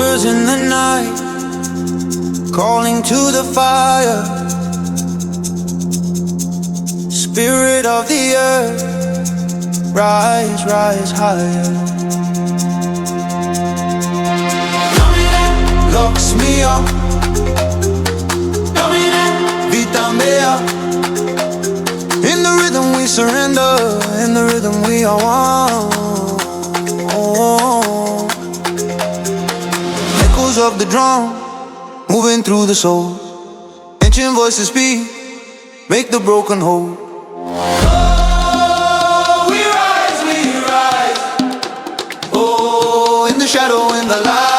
whispers in the night, calling to the fire. Spirit of the earth, rise, rise higher. Locks me up, vita mea. In the rhythm we surrender, in the rhythm we are one. Echoes of the drum, moving through the soul. Ancient voices speak, make the broken whole. Oh, we rise, we rise. Oh, in the shadow, in the light.